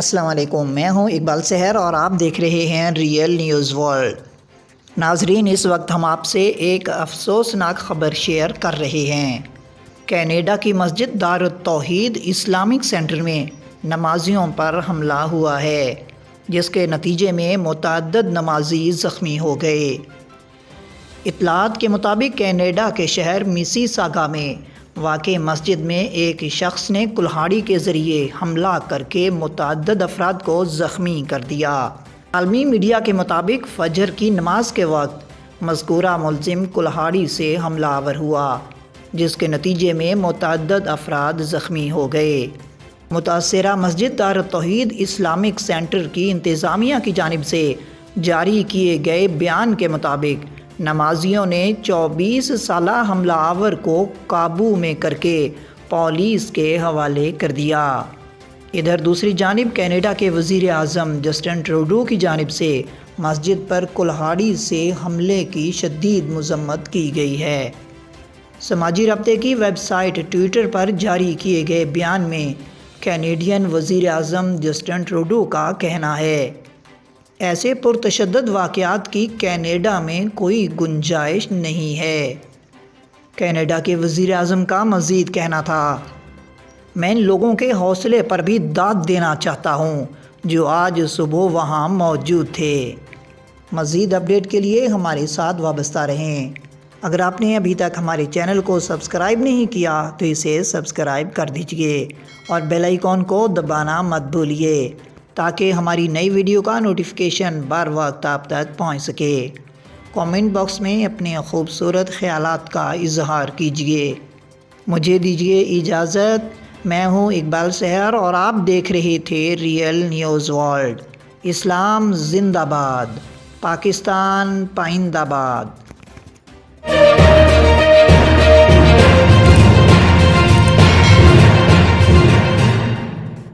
السلام علیکم، میں ہوں اقبال سحر اور آپ دیکھ رہے ہیں ریئل نیوز ورلڈ۔ ناظرین، اس وقت ہم آپ سے ایک افسوسناک خبر شیئر کر رہے ہیں۔ کینیڈا کی مسجد دار التوحید اسلامک سینٹر میں نمازیوں پر حملہ ہوا ہے، جس کے نتیجے میں متعدد نمازی زخمی ہو گئے۔ اطلاعات کے مطابق کینیڈا کے شہر میسی ساگا میں واقع مسجد میں ایک شخص نے کلہاڑی کے ذریعے حملہ کر کے متعدد افراد کو زخمی کر دیا۔ عالمی میڈیا کے مطابق فجر کی نماز کے وقت مذکورہ ملزم کلہاڑی سے حملہ آور ہوا، جس کے نتیجے میں متعدد افراد زخمی ہو گئے۔ متاثرہ مسجد دار التوحید اسلامک سینٹر کی انتظامیہ کی جانب سے جاری کیے گئے بیان کے مطابق نمازیوں نے 24 سالہ حملہ آور کو قابو میں کر کے پولیس کے حوالے کر دیا۔ ادھر دوسری جانب کینیڈا کے وزیر اعظم جسٹن ٹروڈو کی جانب سے مسجد پر کلہاڑی سے حملے کی شدید مذمت کی گئی ہے۔ سماجی رابطے کی ویب سائٹ ٹویٹر پر جاری کیے گئے بیان میں کینیڈین وزیر اعظم جسٹن ٹروڈو کا کہنا ہے، ایسے پرتشدد واقعات کی کینیڈا میں کوئی گنجائش نہیں ہے۔ کینیڈا کے وزیر اعظم کا مزید کہنا تھا، میں ان لوگوں کے حوصلے پر بھی داد دینا چاہتا ہوں جو آج صبح وہاں موجود تھے۔ مزید اپڈیٹ کے لیے ہمارے ساتھ وابستہ رہیں۔ اگر آپ نے ابھی تک ہمارے چینل کو سبسکرائب نہیں کیا تو اسے سبسکرائب کر دیجئے اور بیل آئیکن کو دبانا مت بھولیے تاکہ ہماری نئی ویڈیو کا نوٹیفیکیشن بر وقت آپ تک پہنچ سکے۔ کامنٹ باکس میں اپنے خوبصورت خیالات کا اظہار کیجیے۔ مجھے دیجیے اجازت، میں ہوں اقبال سحر اور آپ دیکھ رہے تھے ریئل نیوز ورلڈ۔ اسلام زندہ باد، پاکستان پائندہ باد۔